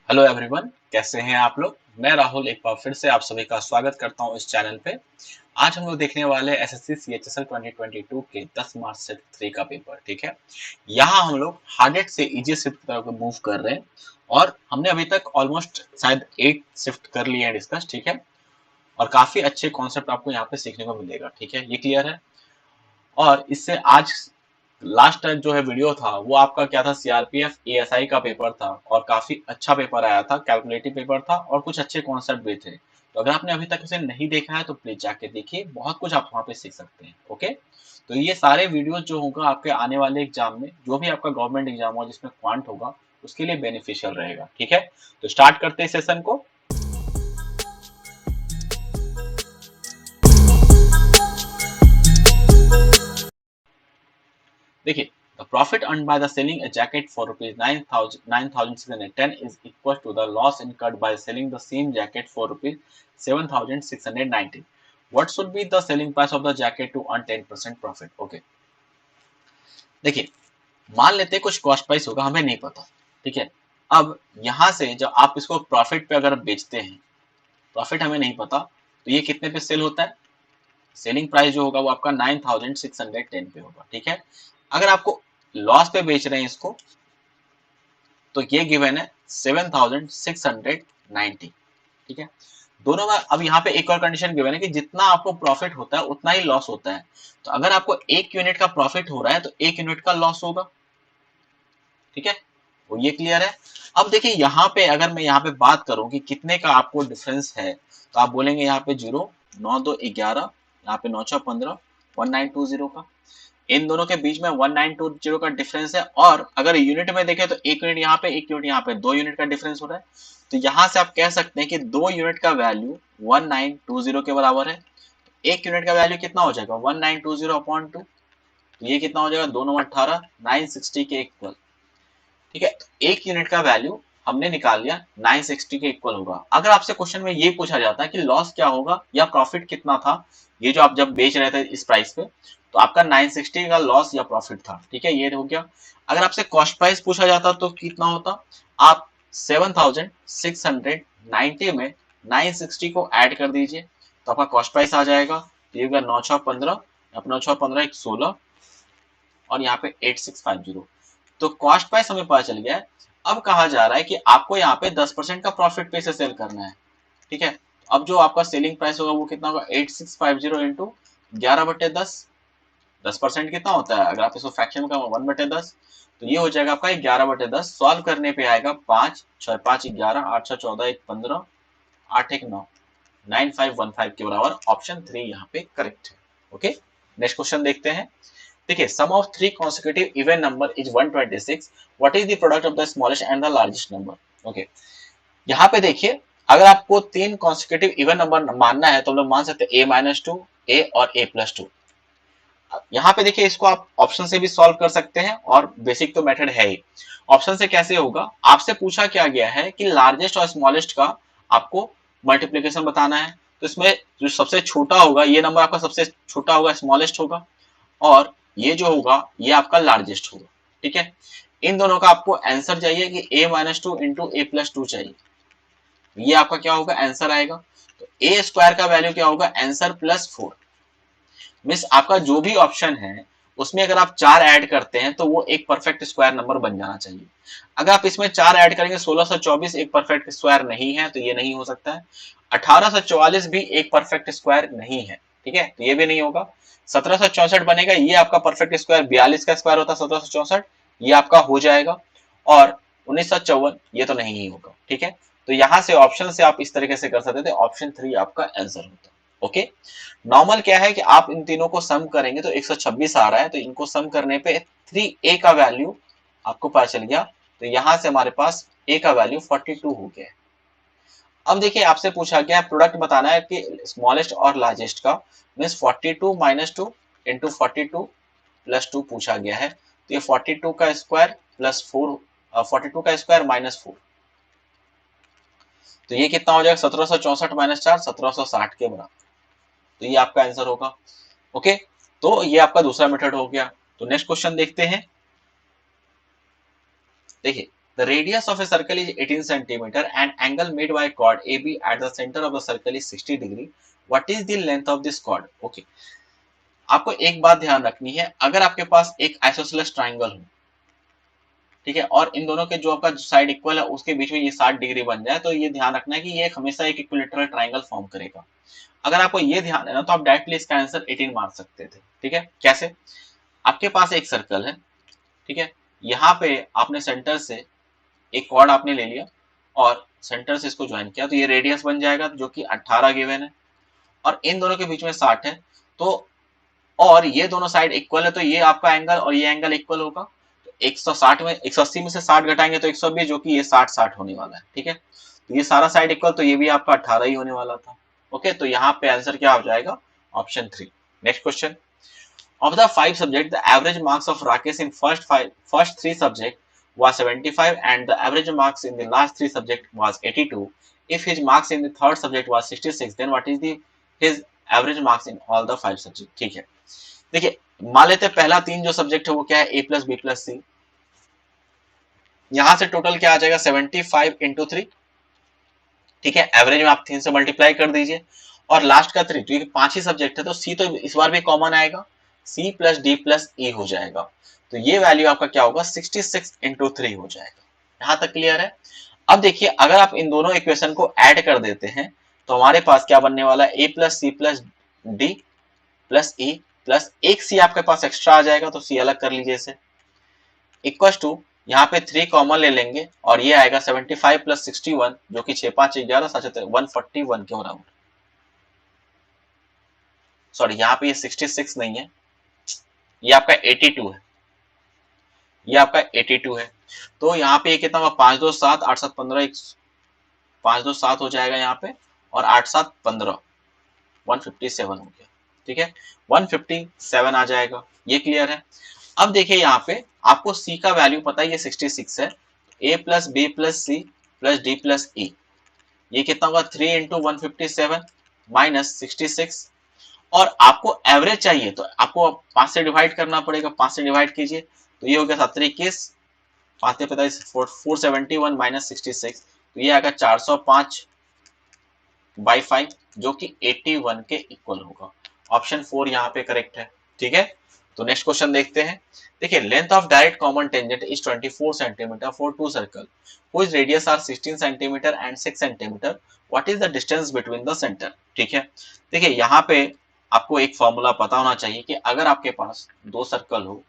Hello everyone, कैसे हैं आप लोग। मैं राहुल एक बार फिर से आप सभी का स्वागत करता हूं इस चैनल पे। आज हम लोग देखने वाले एसएससी सीएचएसएल 2022 के 10 मार्च शिफ्ट 3 का पेपर। ठीक है, यहाँ हम लोग हार्डेस्ट से इजी शिफ्ट की तरफ मूव कर रहे हैं और हमने अभी तक ऑलमोस्ट शायद 8 शिफ्ट कर लिए हैं डिस्कस। ठीक है, और काफी अच्छे कॉन्सेप्ट आपको यहाँ पे सीखने को मिलेगा। ठीक है, ये क्लियर है। और इससे आज लास्ट टाइम जो है वीडियो था वो आपका क्या था, सीआरपीएफ एएसआई का पेपर था और काफी अच्छा पेपर आया था, कैलकुलेटिव पेपर था और कुछ अच्छे कॉन्सेप्ट भी थे। तो अगर आपने अभी तक उसे नहीं देखा है तो प्लीज जाके देखिए, बहुत कुछ आप वहाँ पे सीख सकते हैं। ओके, तो ये सारे वीडियोस जो होगा आपके आने वाले एग्जाम में, जो भी आपका गवर्नमेंट एग्जाम होगा जिसमें क्वांट होगा, उसके लिए बेनिफिशियल रहेगा। ठीक है, तो स्टार्ट करते हैं सेशन को। देखिए, the profit earned by the selling a jacket for rupees 9,610 is equal to the loss incurred by selling the same jacket for rupees 7,690. What should be the selling price of the jacket to earn 10% profit? Okay, देखिए, मान लेते हैं कुछ cost price होगा, हमें नहीं पता। ठीक है, अब यहाँ से जब आप इसको प्रॉफिट पे अगर बेचते हैं, प्रॉफिट हमें नहीं पता, तो ये कितने पे सेल होता है। सेलिंग प्राइस जो होगा वो आपका 9,610 पे होगा। ठीक है, अगर आपको लॉस पे बेच रहे हैं इसको, तो ये गिवन है 7,690। ठीक है, दोनों में अब यहाँ पे एक और कंडीशन गिवन है कि जितना आपको प्रॉफिट होता है उतना ही लॉस होता है। तो अगर आपको 1 यूनिट का प्रॉफिट हो रहा है तो 1 यूनिट का लॉस होगा। ठीक है, वो ये क्लियर है। अब देखिए, यहाँ पे अगर मैं यहाँ पे बात करूं कि कितने का आपको डिफरेंस है, तो आप बोलेंगे यहाँ पे 0, 9 2 11, यहाँ पे 9 6 15, 1920 का। इन दोनों के बीच में 1920 का डिफरेंस है। और अगर यूनिट में देखें तो 1 यूनिट यहाँ पे, 1 यूनिट यहाँ पे, 2 यूनिट का डिफरेंस हो रहा है। तो यहाँ से आप कह सकते हैं कि 2 यूनिट का वैल्यू 1920 के बराबर है। 1 यूनिट का वैल्यू कितना हो जाएगा, 1920/2। तो ये कितना हो जाएगा, 2 9 18, 960 के इक्वल। ठीक है, तो 1 यूनिट का वैल्यू हमने निकाल लिया, 960 के इक्वल होगा। अगर आपसे क्वेश्चन में ये पूछा जाता है कि लॉस क्या होगा या प्रॉफिट कितना था, ये जो आप जब बेच रहे थे इस प्राइस पे, तो आपका 960 का लॉस या प्रॉफिट था। ठीक है, ये हो गया। अगर आपसे कॉस्ट प्राइस पूछा जाता तो कितना होता, आप 7,690 में 960 को ऐड कर दीजिए तो आपका कॉस्ट प्राइस आ जाएगा। ये होगा 9 6 15, अपना 9 6 15 एक 16 और यहाँ पे 8650। तो कॉस्ट प्राइस हमें पता चल गया है। अब कहा जा रहा है कि आपको यहाँ पे 10% का प्रॉफिट पे से सेल करना है। ठीक है, अब जो आपका सेलिंग प्राइस होगा वो कितना होगा, 8650 इंटू 11/10। 10% कितना होता है, अगर आप इसको फ्रैक्शन में 1/10, तो ये हो जाएगा आपका 11/10। सॉल्व करने पे आएगा 5 6 5 11, 8 6 14, 1 15, 8 1 9, 9515 के बराबर। ऑप्शन 3 यहाँ पे करेक्ट है। ओके, नेक्स्ट क्वेश्चन देखते हैं। देखिए, sum of 3 consecutive even number is 126. What is the product of the smallest and the largest number. Okay, यहाँ पे देखिए, अगर आपको 3 consecutive इवन नंबर मानना है तो हम लोग मान सकते हैं a-2, a और a+2। यहाँ पे देखिए, इसको आप ऑप्शन से भी सॉल्व कर सकते हैं और बेसिक तो मेथड है ही। ऑप्शन से कैसे होगा, आपसे पूछा क्या गया है कि लार्जेस्ट और स्मॉलेस्ट का आपको मल्टीप्लीकेशन बताना है। तो इसमें जो सबसे छोटा होगा, ये नंबर आपका सबसे छोटा होगा, स्मॉलेस्ट होगा, और ये जो होगा ये आपका लार्जेस्ट होगा। ठीक है, इन दोनों का आपको आंसर चाहिए कि a-2 इंटू a+2 चाहिए। ये आपका क्या होगा, आंसर आएगा। तो ए स्क्वायर का वैल्यू क्या होगा, आंसर +4। मीन्स आपका जो भी ऑप्शन है उसमें अगर आप 4 ऐड करते हैं तो वो एक परफेक्ट स्क्वायर नंबर बन जाना चाहिए। अगर आप इसमें 4 ऐड करेंगे, 1624 एक परफेक्ट स्क्वायर नहीं है, तो ये नहीं हो सकता है। 1844 भी एक परफेक्ट स्क्वायर नहीं है। ठीक है, तो ये भी नहीं होगा। 1764 बनेगा, ये आपका परफेक्ट स्क्वायर, 42 का स्क्वायर होता है 1764, ये आपका हो जाएगा। और 1954 ये तो नहीं ही होगा। ठीक है, तो यहां से ऑप्शन से आप इस तरीके से कर सकते थे, ऑप्शन 3 आपका आंसर होता। ओके, नॉर्मल क्या है कि आप इन तीनों को सम करेंगे तो 126 आ रहा है, तो इनको सम करने पे 3a का वैल्यू आपको पता चल गया। तो यहां से हमारे पास a का वैल्यू 42 हो गया। अब देखिए, आपसे पूछा गया प्रोडक्ट बताना है कि स्मॉलेस्ट और लार्जेस्ट का, मीन्स 42 - 2 इंटू 42 + 2 पूछा गया है। तो ये 42 का स्क्वायर प्लस 4, 42 का स्क्वायर -4, तो ये कितना हो जाएगा, 1764 - 4, 1760 के बराबर। तो ये आपका आंसर होगा। ओके, तो ये आपका दूसरा मेथड हो गया। तो नेक्स्ट क्वेश्चन देखते हैं। देखिए, The radius of a circle is 18 centimeter and angle made by chord AB at the center of the circle is 60 degree. What is the length of this chord? Okay. आपको एक बात ध्यान रखनी है, अगर आपके पास एक आइसोसेलेस ट्राइंगल हो, ठीक है, और इन दोनों के जो आपका साइड इक्वल है उसके बीच में ये 60 डिग्री बन जाए, तो ये ध्यान रखना है कि ये हमेशा एक इक्विलेटरल ट्राइंगल फॉर्म करेगा। अगर आपको ये ध्यान है ना, तो आप डायरेक्टली इसका आंसर 18 मार सकते थे। ठीक है, कैसे? आपके पास एक सर्कल है, ठीक है, यहाँ पे आपने सेंटर से एक कॉर्ड आपने ले लिया और सेंटर से इसको ज्वाइन किया, तो ये रेडियस बन जाएगा जो कि 18 गिवन है, और इन दोनों के बीच में 60 है, तो और ये दोनों साइड इक्वल है, तो ये आपका एंगल और ये एंगल इक्वल होगा। तो 160 में 180 में से 60 घटाएंगे तो 120, जो कि ये 60 होने वाला है। ठीक है, तो ये सारा साइड इक्वल, तो ये भी आपका 18 ही होने वाला था। ओके, तो यहाँ पे आंसर क्या हो जाएगा? Option 3। Next question, of the 5 subjects the average marks of Rakesh in first 3 subjects was 75 and the average marks in the last 3 subjects was 82. If his marks in the third subject was 66, then what is the his average marks in all the 5 subjects? ठीक है, देखिए मान लेते हैं पहला 3 जो subject है वो क्या है? A प्लस बी प्लस सी। यहां से टोटल क्या आ जाएगा? 75 इंटू 3। ठीक है, एवरेज में आप 3 से मल्टीप्लाई कर दीजिए, और लास्ट का 3, तो 5 ही सब्जेक्ट है, तो सी तो इस बार भी कॉमन आएगा, सी प्लस डी प्लस ई हो जाएगा, तो ये वैल्यू आपका क्या होगा? 66 इंटू 3 हो जाएगा। यहां तक क्लियर है? अब देखिए, अगर आप इन दोनों इक्वेशन को ऐड कर देते हैं तो हमारे पास क्या बनने वाला है? A plus C plus D plus E plus एक सी आपके पास एक्स्ट्रा आ जाएगा, तो सी अलग कर लीजिए इसे, इक्वल टू यहाँ पे 3 कॉमन ले लेंगे और ये आएगा 75 प्लस 61, जो कि 6 5 11 141 के बराबर। सॉरी, यहाँ पे ये 66 नहीं है, ये आपका 82 है, ये आपका 82 है। तो यहाँ पे ये कितना होगा? 5 2 7 8 7 15, 5 2 7 हो जाएगा यहाँ पे, और 8 7 15, 157 हो गया। ठीक है, 157 आ जाएगा, ये क्लियर है? अब देखिए यहाँ पे आपको सी का वैल्यू पता है, ये 66 है, A plus B plus C plus D plus E, ये कितना होगा? 3 इंटू 157 माइनस 66, और आपको एवरेज चाहिए तो आपको 5 से डिवाइड करना पड़ेगा, 5 से डिवाइड कीजिए, तो ये हो गया 7 21, 5 45 471 माइनस 66, तो ये आएगा 405 बाई 5, जो कि 81 के इक्वल होगा। ऑप्शन 4 यहाँ पे करेक्ट है। ठीक है, तो नेक्स्ट क्वेश्चन देखते हैं। देखिए, length of direct common tangent is 24 centimetre for 2 circle whose radius are 16 centimetre and 6 centimetre, what is the distance between the centre? ठीक है, देखिए यहाँ पे आपको एक फॉर्मूला पता होना चाहिए कि अगर आपके पास 2 सर्कल हो,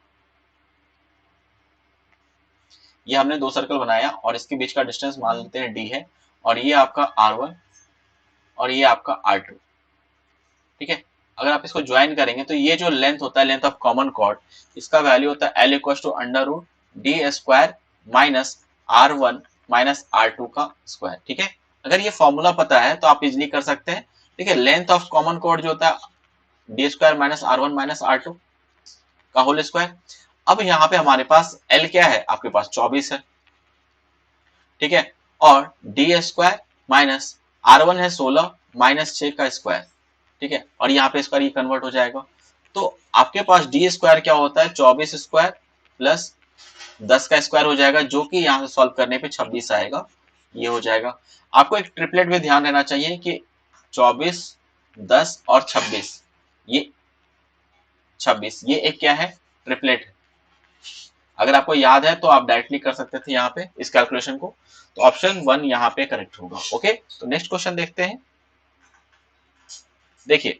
ये हमने 2 सर्कल बनाया और इसके बीच का डिस्टेंस मान लेते हैं d है, और ये आपका r1 और ये आपका r2। ठीक है, अगर आप इसको ज्वाइन करेंगे तो ये जो लेंथ होता है, लेंथ ऑफ कॉमन कॉर्ड, इसका वैल्यू होता है L equal to under root D square minus r1 minus r2 का स्क्वायर। ठीक है, अगर ये फॉर्मूला पता है तो आप इजिली कर सकते हैं। ठीक है, लेंथ ऑफ कॉमन कॉर्ड जो होता है D square minus r1 minus r2 का होल स्क्वायर। अब यहाँ पे हमारे पास L क्या है? आपके पास 24 है। ठीक है, और डी स्क्वायर माइनस r1 है 16 माइनस 6 का स्क्वायर। ठीक है, और यहाँ पे स्क्वायर ये कन्वर्ट हो जाएगा, तो आपके पास डी स्क्वायर क्या होता है? 24 स्क्वायर प्लस 10 का स्क्वायर हो जाएगा, जो कि यहाँ से सॉल्व करने पे 26 आएगा, ये हो जाएगा। आपको एक ट्रिपलेट में ध्यान रहना चाहिए कि 24 10 और 26, ये 26, ये एक क्या है? ट्रिपलेट है। अगर आपको याद है तो आप डायरेक्टली कर सकते थे यहाँ पे इस कैलकुलेशन को, तो ऑप्शन 1 यहाँ पे करेक्ट होगा। ओके, तो नेक्स्ट क्वेश्चन देखते हैं। देखिए,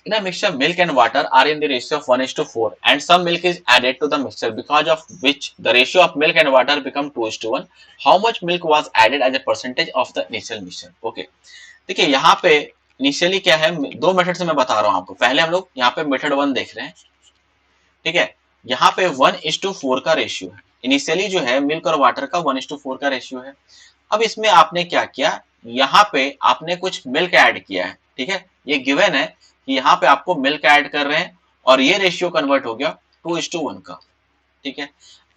in a mixture milk and water are in the ratio of 1:4 and some milk is added to the mixture because of which the ratio of milk and water become 2:1. How much milk was added as a percentage of the initial mixture? Okay, देखिए यहाँ पे initially क्या है, 2 method से मैं बता रहा हूँ आपको। पहले हम लोग यहाँ पे मेथड 1 देख रहे हैं। ठीक है, यहाँ पे 1:4 का रेशियो है, इनिशियली जो है मिल्क और वाटर का 1:4 का रेशियो है। अब इसमें आपने क्या किया, यहाँ पे आपने कुछ मिल्क ऐड किया है। ठीक है, ये गिवन है कि यहाँ पे आपको मिल्क ऐड कर रहे हैं और ये रेशियो कन्वर्ट हो गया 2:1 का। ठीक है,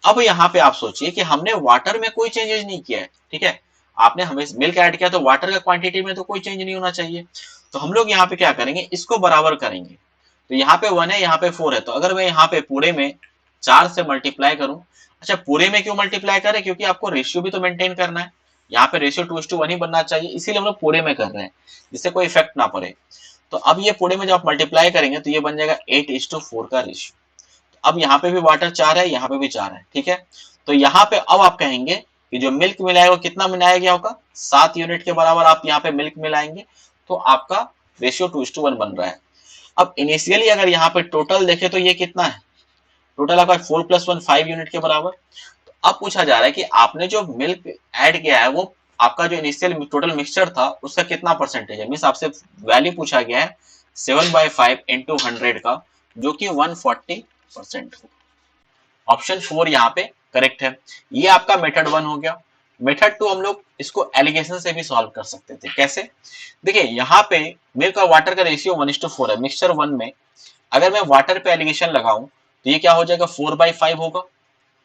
अब यहाँ पे आप सोचिए कि हमने वाटर में कोई चेंजेस नहीं किया है। ठीक है, आपने हमें मिल्क ऐड किया तो वाटर का क्वांटिटी में तो कोई चेंज नहीं होना चाहिए, तो हम लोग यहाँ पे क्या करेंगे, इसको बराबर करेंगे। तो यहाँ पे 1 है, यहाँ पे 4 है, तो अगर मैं यहाँ पे पूरे में 4 से मल्टीप्लाई करूं, अच्छा, पूरे में क्यों मल्टीप्लाई करें, क्योंकि आपको रेशियो भी तो मेंटेन करना है, यहाँ पे रेशियो 2:1 ही बनना चाहिए, इसीलिए हम लोग पूरे में कर रहे हैं, जिससे कोई इफेक्ट ना पड़े। तो अब ये पूरे में जब आप मल्टीप्लाई करेंगे तो ये बन जाएगा 8:4 का रेशियो। अब यहाँ पे भी वाटर 4 है, यहाँ पे भी 4 है, ठीक है। तो यहाँ पे अब आप कहेंगे कि जो मिल्क मिलाएगा कितना मिलाया गया होगा, 7 यूनिट के बराबर आप यहाँ पे मिल्क मिलाएंगे, तो आपका रेशियो 2:1 बन रहा है। अब इनिशियली अगर यहाँ पे टोटल देखे तो ये कितना है, टोटल आपका 4+1 5 यूनिट के बराबर। तो अब पूछा जा रहा है कि आपने जो मिल्क ऐड किया है वो आपका जो इनिशियल टोटल मिक्सचर था उसका कितना परसेंटेज है, मीन्स आपसे वैल्यू पूछा गया है 7/5 इंटू 100 का, जो कि 140% हो। ऑप्शन 4 यहाँ पे करेक्ट है। ये आपका मेथड 1 हो गया। मेथड 2 हम लोग इसको एलिगेशन से भी सॉल्व कर सकते थे। कैसे, देखिए यहाँ पे मिल्क और वाटर का रेशियो 1:4 है मिक्सचर 1 में। अगर मैं वाटर पे एलिगेशन लगाऊं तो ये क्या हो जाएगा, 4/5 होगा,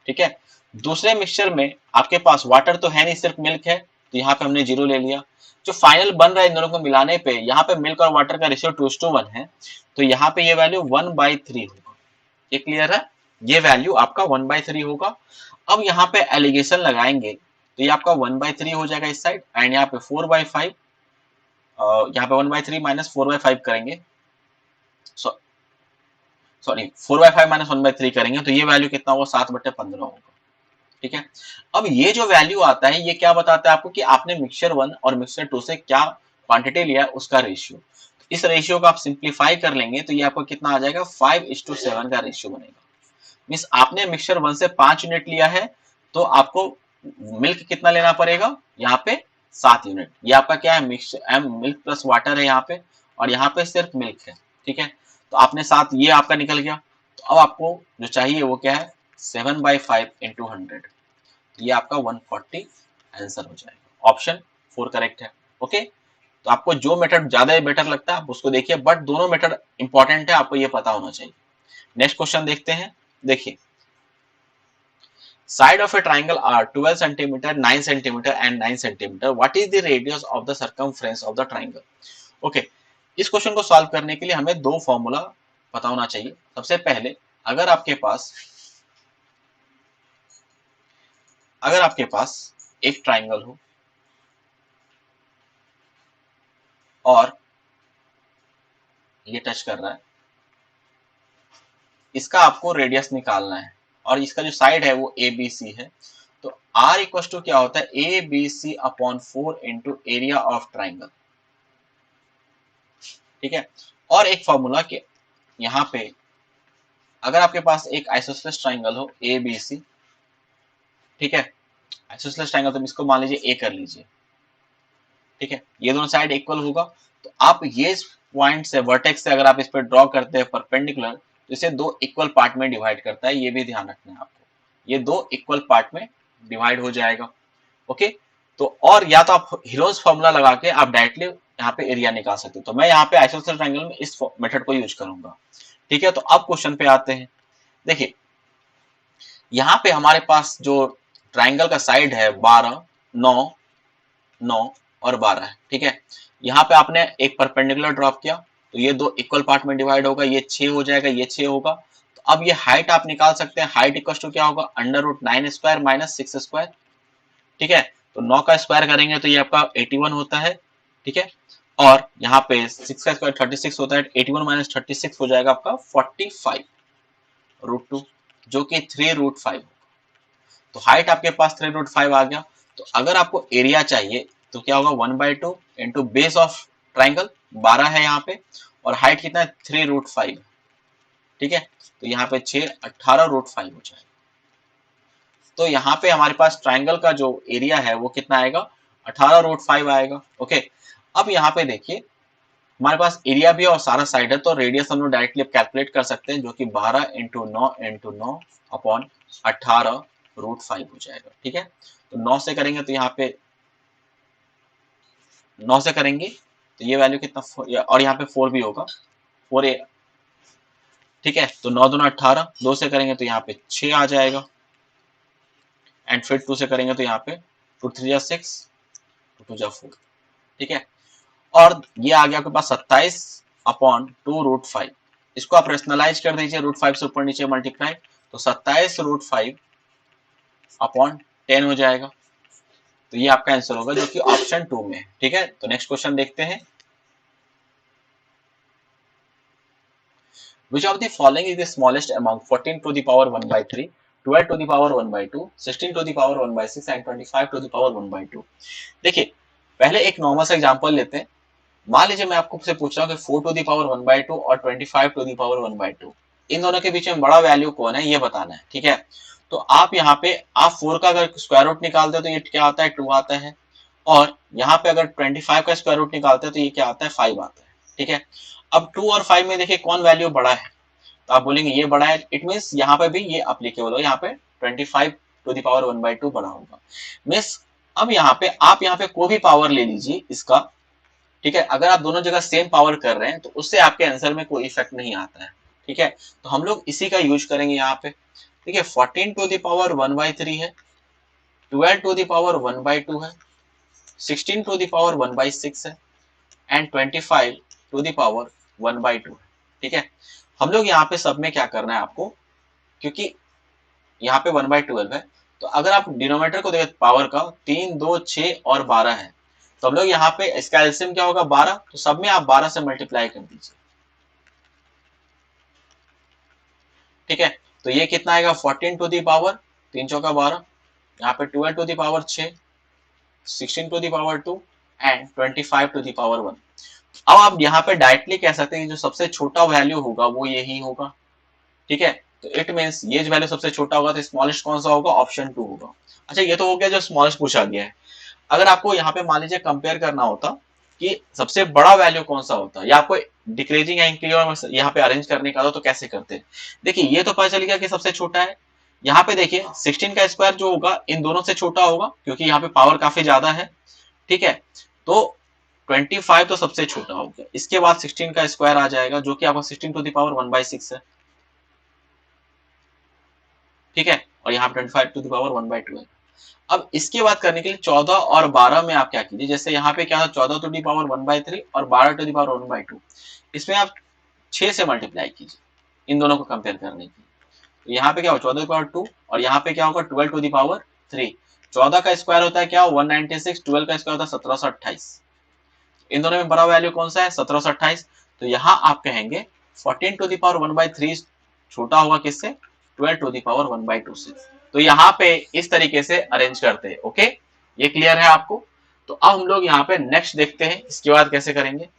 ठीक है। दूसरे मिक्सचर में आपके पास वाटर तो है नहीं, सिर्फ मिल्क है, तो यहाँ पे हमने 0 ले लिया। जो फाइनल बन रहा है इन दोनों को मिलाने पे, यहाँ पे मिल्क और वाटर का रेशियो 2:1 है, तो यहाँ पे ये वैल्यू 1/3 होगा। ये क्लियर है, ये वैल्यू आपका 1/3 होगा। अब यहाँ पे एलिगेशन लगाएंगे तो ये आपका 1/3 हो जाएगा इस साइड, एंड यहाँ पे 4/5, यहाँ पे 1/3 माइनस 4/5 करेंगे, सॉरी 4/5 माइनस 1/3 करेंगे तो ये वैल्यू कितना होगा, 7/15 होगा, ठीक है। अब ये जो वैल्यू आता है ये क्या बताता है आपको कि आपने मिक्सचर 1 और मिक्सचर 2 से क्या क्वांटिटी लिया उसका रेशियो। इस रेशियो को आप सिंप्लीफाई कर लेंगे तो ये आपको कितना आ जाएगा, 5:7 का रेशियो बनेगा। मीन्स आपने मिक्सचर 1 से 5 यूनिट लिया है, तो आपको मिल्क कितना लेना पड़ेगा, यहाँ पे 7 यूनिट। ये आपका क्या है, मिक्सचर मिल्क प्लस वाटर है यहाँ पे, और यहाँ पे सिर्फ मिल्क है, ठीक है। तो आपने 7, ये आपका निकल गया। तो अब आपको जो चाहिए वो क्या है, 7/5 इंटू 100, ये आपका 140 आंसर हो जाएगा। ऑप्शन 4 करेक्ट है। ओके, तो आपको जो मेथड ज्यादा बेटर लगता है आप उसको देखिए, बट दोनों मेथड इंपॉर्टेंट है, आपको ये पता होना चाहिए। नेक्स्ट क्वेश्चन देखते हैं। देखिए, side of a triangle are 12 centimeter, 9 centimeter and 9 centimeter. What is the radius of the circumference of the triangle? Okay, इस क्वेश्चन को सॉल्व करने के लिए हमें दो फॉर्मूला पता होना चाहिए। सबसे पहले, अगर आपके पास एक ट्राइंगल हो और ये टच कर रहा है, इसका आपको रेडियस निकालना है, और इसका जो साइड है वो ए बी सी है। तो आर इक्वल टू क्या होता है, A B C upon 4 into area of triangle, ठीक है। और एक फॉर्मूला कि यहाँ पे अगर आपके पास एक आइसोसेलेस ट्राइंगल हो ए बी सी, ठीक है, आइसोसेलेस ट्राइंगल, तो इसको मान लीजिए ए कर लीजिए, ठीक है। ये दोनों साइड इक्वल होगा, तो आप ये पॉइंट से, वर्टेक्स से अगर आप इस पर ड्रॉ करते हैं परपेंडिकुलर, तो इसे दो इक्वल पार्ट में डिवाइड करता है, ये भी ध्यान रखना है आपको, ये दो इक्वल पार्ट में डिवाइड हो जाएगा। ओके, तो और या तो आप हीरोज फॉर्मूला लगा के आप डायरेक्टली यहाँ पे एरिया निकाल सकते हो, तो मैं यहाँ पे आइसोसेलेस ट्राइंगल में इस मेथड को यूज करूंगा, ठीक है। तो अब क्वेश्चन पे आते हैं। देखिए, यहाँ पे हमारे पास जो ट्राइंगल का साइड है 12, 9, 9 और 12 है, ठीक है। यहाँ पे आपने एक परपेंडिकुलर ड्रॉप किया तो ये दो इक्वल पार्ट में डिवाइड होगा, ये 6 हो जाएगा, ये 6 होगा। तो अब ये हाइट आप निकाल सकते हैं, हाइट इक्वल टू क्या होगा, √9 स्क्वायर माइनस 6 स्क्वायर, ठीक है। तो 9 का स्क्वायर करेंगे तो ये आपका 81 होता है, ठीक है। और यहाँ पे 6 का स्क्वायर 36 होता है, 81 माइनस 36 हो जाएगा आपका 45√2, जो कि 3√5। तो हाइट आपके पास 3√5 आ गया। तो अगर आपको एरिया चाहिए तो क्या होगा, 1/2 इंटू बेस ऑफ ट्राइंगल 12 है यहाँ पे, और हाइट कितना है 3√5, ठीक है। तो यहाँ पे 6 18√5 हो जाएगा। तो यहाँ पे हमारे पास ट्राइंगल का जो एरिया है वो कितना आएगा, 18√5 आएगा। ओके, अब यहाँ पे देखिए हमारे पास एरिया भी है और सारा साइड है, तो रेडियस हम लोग डायरेक्टली कैलकुलेट कर सकते हैं, जो कि 12 इंटू 9 इंटू 9 अपॉन 18√5 हो जाएगा, ठीक है। तो 9 से करेंगे तो यहाँ पे 9 से करेंगे तो ये वैल्यू कितना, और यहाँ पे 4 भी होगा, 4 ठीक है। तो 9 दूना 18, 2 से करेंगे तो यहाँ पे 6 आ जाएगा, एंड फिर 2 से करेंगे तो यहाँ पे 2 3 जा 6, 2 2 जा 4, ठीक है। और ये आ गया आपके पास 27 अपॉन 2√5। इसको आप रेशनलाइज कर दीजिए, √5 से ऊपर नीचे मल्टीप्लाई, तो 27√5 अपॉन 10 हो जाएगा। तो ये आपका आंसर होगा जो कि ऑप्शन 2 में है। ठीक है, तो नेक्स्ट क्वेश्चन देखते हैं। Which of the following is the smallest among 14 to the power 1 by 3, 12 to the power 1 by 2, 16 to the power 1 by 6 and 25 to the power 1 by 2? देखिए, पहले एक नॉर्मल सा एग्जांपल लेते हैं। मान लीजिए मैं आपको से पूछ रहा हूँ कि 4 टू दी पावर 1 बाई 2 और 25 टू दी पावर 1 बाई 2, इन दोनों के बीच में बड़ा वैल्यू कौन है ये बताना है। ठीक है, तो आप यहाँ पे आप 4 का अगर स्क्वायर रूट निकालते हो तो ये क्या आता है, 2 आता है। और यहाँ पे अगर 25 का स्क्वायर रूट निकालते हैं तो ये क्या आता है, 5 आता है। ठीक है, अब 2 और 5 में देखिए कौन वैल्यू बड़ा है, तो आप बोलेंगे ये बड़ा है। इट मीन्स यहाँ पे भी ये अप्लीकेबल हो, यहाँ पे 25 टू दी पावर 1 बाई 2 बड़ा होगा। मीन्स अब यहाँ पे आप यहाँ पे कोई भी पावर ले लीजिए इसका। ठीक है, अगर आप दोनों जगह सेम पावर कर रहे हैं तो उससे आपके आंसर में कोई इफेक्ट नहीं आता है। ठीक है, तो हम लोग इसी का यूज करेंगे यहाँ पे। ठीक है, 14 टू द पावर 1 बाई 3 है, 12 टू द पावर 1 बाई 2 है, 16 टू द पावर 1 बाई 6 है and 25 to the power 1 by 2 है। ठीक है, हम लोग यहाँ पे सब में क्या करना है आपको, क्योंकि यहाँ पे 1 बाई 12 है, तो अगर आप डिनोमिनेटर को देखें पावर का 3, 2, 6 और 12 है, तो हम लोग यहाँ पे इसका एलसीएम क्या होगा, 12, तो सब में आप 12 से मल्टीप्लाई कर दीजिए। ठीक है, तो ये कितना आएगा, 14 टू दी पावर 3 चौका 12, यहाँ पे 12 to the power 6, 16 to the power 2 and 25 to the power 1। अब आप यहाँ पे डायरेक्टली कह सकते हैं कि जो सबसे छोटा वैल्यू होगा वो यही होगा। ठीक है, तो इट मीन्स ये जो वैल्यू सबसे छोटा होगा तो स्मॉलेस्ट कौन सा होगा, ऑप्शन 2 होगा। अच्छा, ये तो हो गया जो स्मॉलेस्ट पूछा गया है। अगर आपको यहाँ पे मान लीजिए कंपेयर करना होता कि सबसे बड़ा वैल्यू कौन सा होता, या आपको डिक्रीजिंग या इंक्रीजिंग यहाँ पे अरेंज करने का तो कैसे करते हैं। देखिए, ये तो पता चल गया कि सबसे छोटा है। यहाँ पे देखिए 16 का स्क्वायर जो होगा इन दोनों से छोटा होगा क्योंकि यहाँ पे पावर काफी ज्यादा है। ठीक है, तो 25 तो सबसे छोटा हो गया, इसके बाद 16 का स्क्वायर आ जाएगा जो कि आपका 16 टू द पावर 1 बाई 6 है। ठीक है, और यहाँ पे 25 टू द पावर 1 बाई 2 है। अब इसके बाद करने के लिए 14 और 12 में आप क्या कीजिए, जैसे यहाँ पे क्या था 14 टू दी पावर 1 बाई 3 और 12 टू दी पावर 1 बाई 2, इसमें आप 6 से मल्टीप्लाई कीजिए इन दोनों को कंपेयर करने की। तो यहाँ पे क्या होगा 14 टू पावर 2 और यहाँ पे क्या होगा 12 टू दी पावर 3। 14 का स्क्वायर होता है क्या 196, 12 का स्क्वायर होता है 1728। इन दोनों में बड़ा वैल्यू कौन सा है 1728। तो यहाँ आप कहेंगे 14 टू दी पावर 1 बाई 3 छोटा होगा किससे, 12 टू दी पावर 1 बाई 2 से। तो यहाँ पे इस तरीके से अरेंज करते हैं। ओके, ये क्लियर है आपको। तो अब हम लोग यहाँ पे नेक्स्ट देखते हैं इसके बाद कैसे करेंगे।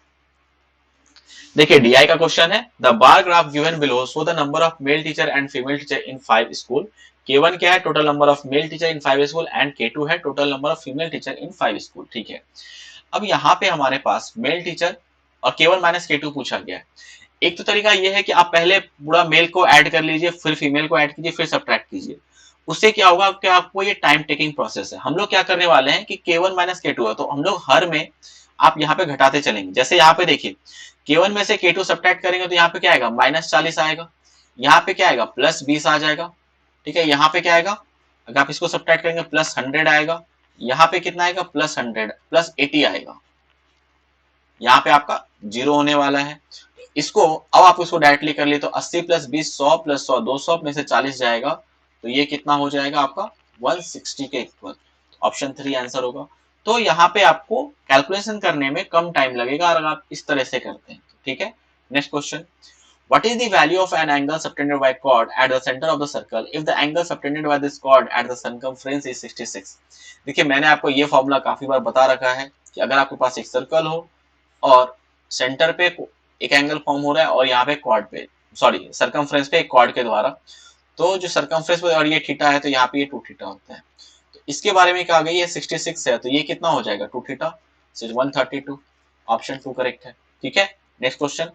देखिए, डीआई का क्वेश्चन है, the bar graph given below show the number of male teacher and female teacher in 5 school. K1 क्या है, total number of male teacher in 5 school and K2 है total number of female teacher in 5 school. ठीक है, अब यहाँ पे हमारे पास male teacher और K1 माइनस K2 पूछा गया है। एक तो तरीका ये है कि आप पहले पूरा मेल को ऐड कर लीजिए, फिर फीमेल को ऐड कीजिए, फिर सब्ट्रैक्ट कीजिए। उससे क्या होगा कि आपको ये टाइम टेकिंग प्रोसेस है। हम लोग क्या करने वाले हैं कि K1 माइनस K2 है तो हम लोग हर में आप यहाँ पे घटाते चलेंगे। जैसे यहाँ पे देखिए K1 में से K2 सब्ट्रैक्ट करेंगे तो यहाँ पे क्या आएगा -40 आएगा, यहाँ पे क्या आएगा +20 आ जाएगा। ठीक है, यहाँ पे क्या आएगा, अगर आप इसको सब्ट्रैक्ट करेंगे +100 आएगा, यहाँ पे कितना आएगा +100 +80 आएगा, यहाँ पे आपका 0 होने वाला है। इसको अब आप इसको डायरेक्टली कर लिए तो 80 + 20 100 + 100 200 में से 40 जाएगा, तो ये कितना हो जाएगा आपका 160 के इक्वल। ऑप्शन 3 आंसर होगा। तो यहाँ पे आपको कैलकुलेशन करने में कम टाइम लगेगा अगर आप इस तरह से करते हैं। ठीक है, next question, what is the value of an angle subtended by chord at the center of the circle if the angle subtended by this chord at the circumference is 66। देखिए, मैंने आपको ये फॉर्मूला काफी बार बता रखा है कि अगर आपके पास एक सर्कल हो और सेंटर पे एक एंगल फॉर्म हो रहा है और यहाँ पे कॉर्ड पे सॉरी सरकमफ्रेंस पे एक कॉर्ड के द्वारा, तो जो सरकमफ्रेंस पे और ये थीटा है तो यहाँ पे ये 2 थीटा होता है। तो इसके बारे में कहा गया ये 66 है तो ये कितना हो जाएगा 2 थीटा, 132। ऑप्शन 2 करेक्ट है। ठीक है, next question,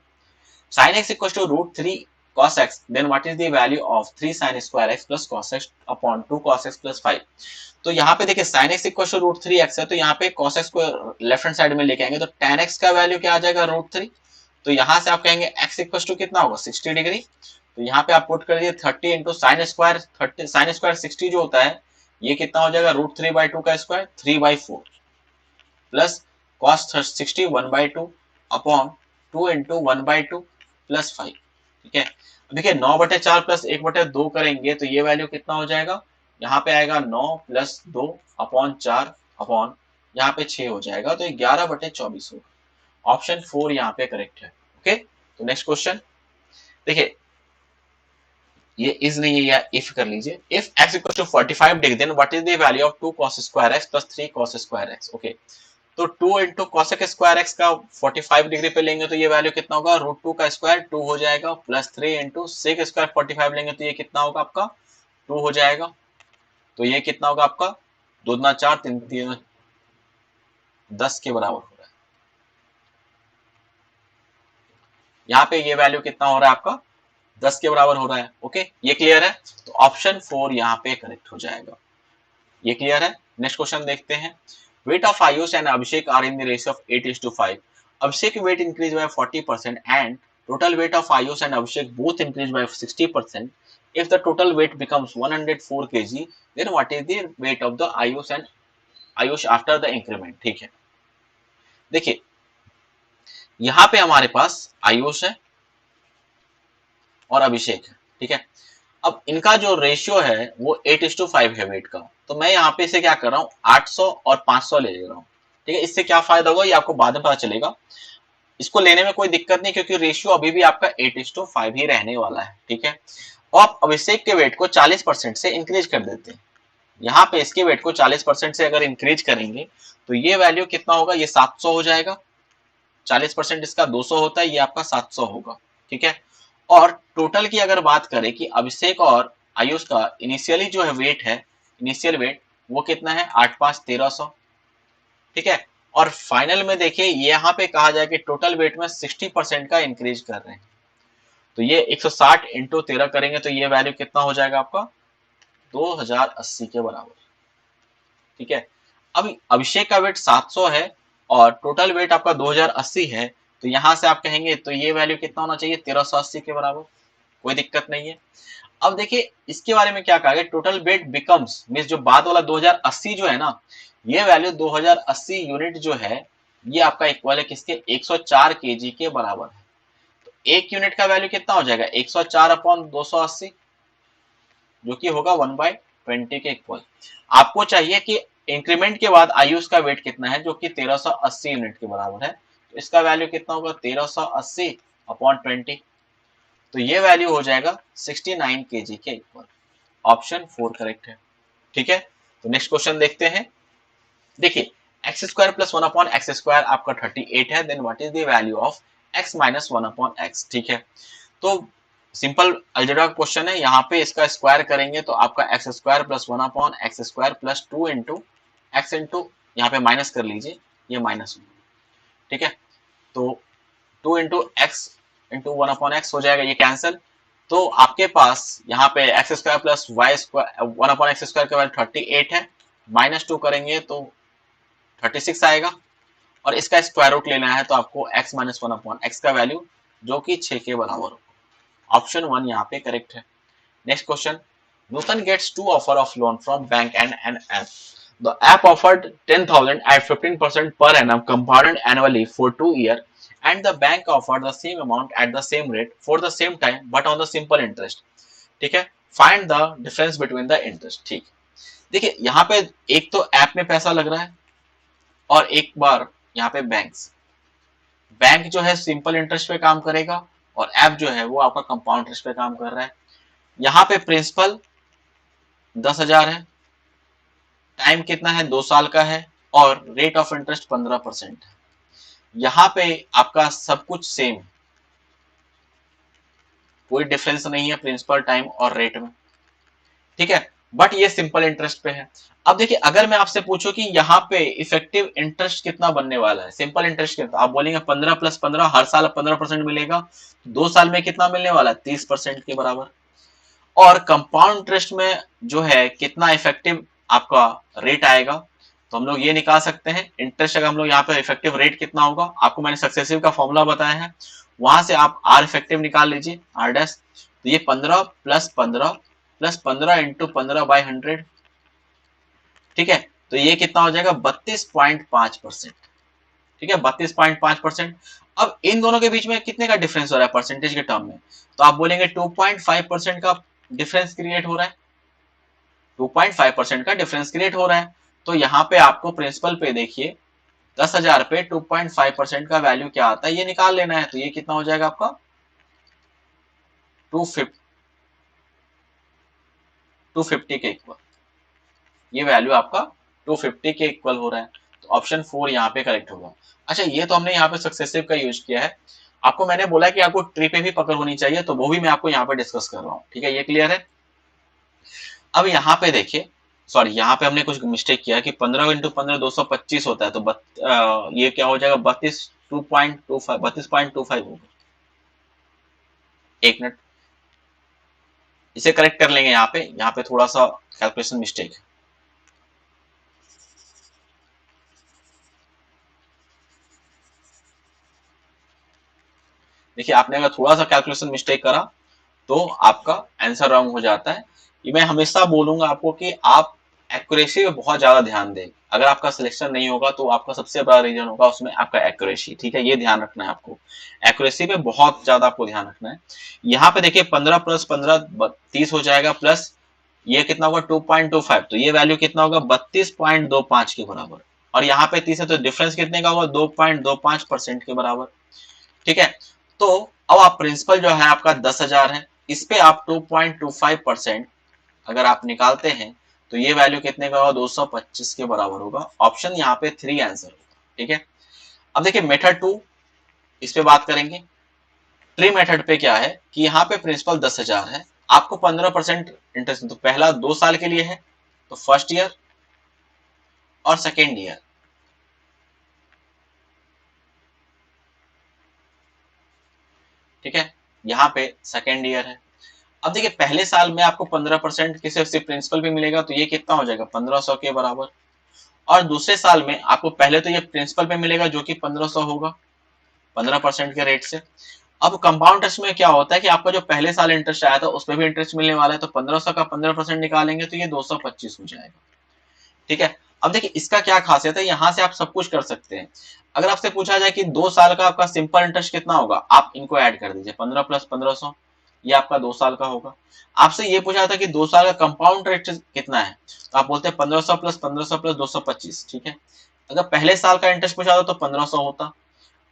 sin x equals to √3 cos x, then what is the value of 3 sin square x plus cos x upon 2 cos x plus 5। तो यहाँ पे देखिए sin x equals to √3x है तो यहाँ पे cos x को left hand side में लेके आएंगे तो tan x का वैल्यू क्या आ जाएगा √3। तो यहाँ से आप कहेंगे x इक्वल टू कितना होगा 60 डिग्री। तो यहाँ पे आप पुट कर दीजिए 30 into sine square 30 sine square 60 जो होता है ये कितना हो जाएगा √3/2 का square 3/4 plus cos 60 1/2 upon 2 into 1/2 plus 5। ठीक है, देखिए 9/4 प्लस 1/2 करेंगे तो ये वैल्यू कितना हो जाएगा यहाँ पे आएगा 9 प्लस 2 अपॉन 4 अपॉन यहाँ पे 6 हो जाएगा, तो 11/24 होगा। ऑप्शन 4 यहाँ पे करेक्ट है। ओके, तो नेक्स्ट क्वेश्चन देखिए, ये इज नहीं है, या इफ कर लीजिए। If x equal to 45 degree then what is the value of 2 cos square x plus 3 cos square x। Okay, तो 2 इंटू कॉसेक स्क्वायर x का 45 डिग्री पे लेंगे तो ये वैल्यू कितना होगा, √2 का स्क्वायर 2 हो जाएगा, प्लस 3 इंटू सेक स्क्वायर 45 लेंगे तो ये कितना होगा आपका 2 हो जाएगा। तो ये कितना होगा आपका 2 दूना 4 3 3 10 के बराबर हो रहा है। यहाँ पे ये वैल्यू कितना हो रहा है आपका 10 के बराबर हो रहा है। ओके, ये क्लियर है, तो ऑप्शन 4 यहाँ पे करेक्ट हो जाएगा। ये क्लियर है। नेक्स्ट क्वेश्चन देखते हैं। Weight of Ayush and Abhishek are in the ratio of 8:5। Abhishek weight increase by 40% and total weight of Ayush and Abhishek both increased by 60%. If the total weight becomes 104 kg, then what is the weight of the Ayush after the increment? ठीक है, देखिए यहाँ पे हमारे पास आयुष है और अभिषेक है। ठीक है, अब इनका जो रेशियो है वो 8:5 है वेट का, तो मैं यहाँ पे इसे क्या कर रहा हूँ 800 और 500 ले रहा हूँ। ठीक है, इससे क्या फायदा होगा ये आपको बाद में पता चलेगा। इसको लेने में कोई दिक्कत नहीं क्योंकि रेशियो अभी भी आपका 8:5 ही रहने वाला है। ठीक है, और आप अभिषेक के वेट को 40% से इंक्रीज कर देते हैं। यहाँ पे इसके वेट को 40% से अगर इंक्रीज करेंगे तो ये वैल्यू कितना होगा, ये 700 हो जाएगा। 40% इसका 200 होता है, ये आपका 700 होगा। ठीक है, और टोटल की अगर बात करें कि अभिषेक और आयुष का इनिशियली जो है वेट है, इनिशियल वेट वो कितना है 8×5 1300। ठीक है, और फाइनल में देखिए यहाँ पे कहा जाए कि टोटल वेट में 60% का इंक्रीज कर रहे हैं, तो ये 160 इंटू 13 करेंगे तो ये वैल्यू कितना हो जाएगा आपका 2080 के बराबर। ठीक है, अब अभिषेक का वेट 700 है और टोटल वेट आपका 2080 है, तो यहां से आप कहेंगे तो ये वैल्यू कितना होना चाहिए 1380 के बराबर। कोई दिक्कत नहीं है। अब देखिए इसके बारे में क्या कहा गया, टोटल वेट बिकम्स मींस जो बाद वाला 2080 जो है ना, ये वैल्यू 2080 यूनिट जो है ये आपका इक्वल है किसके 104 केजी के बराबर है। तो एक यूनिट का वैल्यू कितना हो जाएगा 104 अपॉन 280 जो कि होगा 1/20 के इक्वल। आपको चाहिए कि इंक्रीमेंट के बाद आयुष का वेट कितना है जो कि 1380 यूनिट के बराबर है, तो इसका वैल्यू कितना होगा 1380 अपॉन 20, तो ये वैल्यू हो जाएगा 69 केजी के इक्वल। ऑप्शन 4 करेक्ट है। ठीक है, तो नेक्स्ट क्वेश्चन देखते हैं। देखिए x square plus 1 upon x square आपका 38 है, then what is the value of x minus 1 upon x. ठीक है, तो सिंपल अलजेब्रा क्वेश्चन है, यहाँ पे इसका स्क्वायर करेंगे तो आपका x square plus 1 upon x square plus 2 into x into यहाँ पे माइनस कर लीजिए, ये माइनस। ठीक है, तो 2 into x into 1 upon x हो जाएगा, ये कैंसिल। तो आपके पास यहाँ पे x square plus y square 1 upon x square के बाद 38 है, -2 करेंगे तो 36 आएगा, और इसका स्क्वायर रूट लेना है तो आपको x माइनस 1 अपॉन एक्स का वैल्यू जो कि 6 के बराबर हो। ऑप्शन 1 यहाँ पे करेक्ट है। Next question, Nutan gets 2 offer of loan from bank and an app. The app offered 10,000 at 15% per annum compounded annually for 2 years, and the bank offered the same amount at the same rate for the same time but on the simple interest. ठीक है, find the difference between the interest. ठीक, देखिए यहाँ पे एक तो app में पैसा लग रहा है और एक बार यहाँ पे बैंक जो है सिंपल इंटरेस्ट पे काम करेगा और ऐप जो है वो आपका कंपाउंड इंटरेस्ट पे काम कर रहा है। यहाँ पे प्रिंसिपल 10,000 है, टाइम कितना है 2 साल का है, और रेट ऑफ इंटरेस्ट 15% है। यहाँ पे आपका सब कुछ सेम, कोई डिफरेंस नहीं है प्रिंसिपल, टाइम और रेट में। ठीक है, बट ये सिंपल इंटरेस्ट पे है। अब देखिए अगर मैं आपसे पूछूं कि यहाँ पे इफेक्टिव इंटरेस्ट कितना बनने वाला है, सिंपल इंटरेस्ट कितना, आप बोलेंगे 15 + 15 हर साल 15% मिलेगा, 2 साल में कितना मिलने वाला है 30% के बराबर। और कंपाउंड इंटरेस्ट में जो है कितना इफेक्टिव आपका रेट आएगा, तो हम लोग ये निकाल सकते हैं इंटरेस्ट, अगर हम लोग यहाँ पे इफेक्टिव रेट कितना होगा, आपको मैंने सक्सेसिव का फॉर्मूला बताया है, वहां से आप आर इफेक्टिव निकाल लीजिए आर डैश, तो ये 15 + 15 + 15 इंटू 15/100। ठीक है, तो ये कितना हो जाएगा 32.5%। ठीक है, 32.5%। अब इन दोनों के बीच में कितने का डिफरेंस हो रहा है परसेंटेज के टर्म में, तो आप बोलेंगे 2.5% का डिफरेंस क्रिएट हो रहा है। 2.5% का डिफरेंस क्रिएट हो रहा है। तो यहाँ पे आपको प्रिंसिपल पे देखिए 10,000 पे 2.5% का वैल्यू क्या आता है ये निकाल लेना है। तो ये कितना हो जाएगा आपका 250 के इक्वल, ये वैल्यू आपका 250 के इक्वल हो रहा है। तो ऑप्शन 4 यहाँ पे करेक्ट होगा। अच्छा, ये तो हमने यहाँ पे सक्सेसिव का यूज किया है। आपको मैंने बोला कि आपको ट्री पे भी पकड़ होनी चाहिए, तो वो भी मैं आपको यहाँ पे डिस्कस कर रहा हूँ। ठीक है, ये क्लियर है। अब यहाँ पे देखिए, सॉरी यहाँ पे हमने कुछ मिस्टेक किया कि 15 इंटू 15 225 होता है, तो ये क्या हो जाएगा 32.25 होगा। एक मिनट, इसे करेक्ट कर लेंगे। यहाँ पे थोड़ा सा कैलकुलेशन मिस्टेक है। देखिए, आपने अगर थोड़ा सा कैलकुलेशन मिस्टेक करा तो आपका आंसर रॉन्ग हो जाता है। ये मैं हमेशा बोलूंगा आपको कि आप एक्यूरेसी पे बहुत ज्यादा ध्यान दें। अगर आपका सिलेक्शन नहीं होगा तो आपका सबसे बड़ा रीजन होगा उसमें आपका एक्यूरेसी। ठीक है, ये ध्यान रखना है आपको, एक्यूरेसी पे बहुत ज्यादा आपको ध्यान रखना है। यहाँ पे देखिए 15 प्लस 15 30 हो जाएगा, प्लस ये कितना होगा 2.25, तो ये वैल्यू कितना होगा 32.25 के बराबर। और यहाँ पे 30 है तो डिफरेंस कितने का होगा 2.25% के बराबर। ठीक है, तो अब आप प्रिंसिपल जो है आपका 10,000 है, इस पे आप 2.25% अगर आप निकालते हैं तो ये वैल्यू कितने का होगा 225 के बराबर होगा। ऑप्शन यहाँ पे 3 आंसर होगा। ठीक है, अब देखिए मेथड 2, इस पे बात करेंगे। ट्री मेथड पे क्या है कि यहाँ पे प्रिंसिपल 10,000 है, आपको 15% इंटरेस्ट, तो पहला 2 साल के लिए है, तो फर्स्ट ईयर और सेकेंड ईयर। ठीक है, यहाँ पे सेकेंड ईयर है। अब देखिए पहले साल में आपको 15% किसी से प्रिंसिपल भी मिलेगा, तो ये कितना हो जाएगा 1500 के बराबर। और दूसरे साल में आपको पहले तो ये प्रिंसिपल पे मिलेगा जो कि 1500 होगा 15% के रेट से। अब कंपाउंड इंटरेस्ट में क्या होता है कि आपका जो पहले साल इंटरेस्ट आया था उस पर भी इंटरेस्ट मिलने वाला है, तो 1500 का 15% निकालेंगे तो ये 225 हो जाएगा। ठीक है, अब देखिए इसका क्या खासियत है, यहाँ से आप सब कुछ कर सकते हैं। अगर आपसे पूछा जाए कि 2 साल का आपका सिंपल इंटरेस्ट कितना होगा, आप इनको ऐड कर दीजिए 15 प्लस 1500, ये आपका 2 साल का होगा। आपसे ये पूछा था कि 2 साल का कंपाउंड रेट कितना है, तो आप बोलते हैं 1500 प्लस 225। ठीक है, अगर पहले साल का इंटरेस्ट पूछा था तो 1500 होता।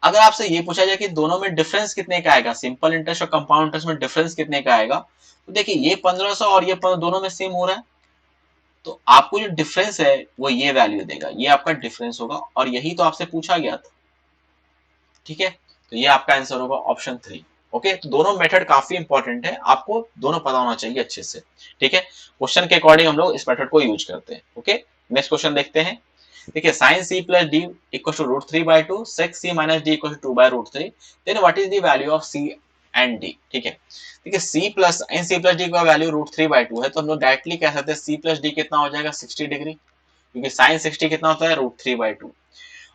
अगर आपसे ये पूछा जाए कि दोनों में डिफरेंस कितने का आएगा, सिंपल इंटरेस्ट और कंपाउंड इंटरेस्ट में डिफरेंस कितने का आएगा, तो देखिए ये 1500 और ये दोनों में सेम हो रहा है, तो आपको जो डिफरेंस है वो ये वैल्यू देगा, ये आपका डिफरेंस होगा, और यही तो आपसे पूछा गया था। ठीक है, तो ये आपका आंसर होगा ऑप्शन 3। ओके, तो दोनों मेथड काफी इंपॉर्टेंट है, आपको दोनों पता होना चाहिए अच्छे से। ठीक है, क्वेश्चन के अकॉर्डिंग हम लोग इस मेथड को यूज करते हैं। ओके, नेक्स्ट क्वेश्चन देखते हैं। देखिए sine C plus D equal to root 3/2, sec C minus D equal to 2/√3, then what is the value of C and D. ठीक है, देखिए C plus sine C plus D का value √3/2 है, तो हम लोग डायरेक्टली कह सकते हैं सी प्लस डी कितना हो जाएगा 60 डिग्री, क्योंकि साइन 60 कितना होता है √3/2।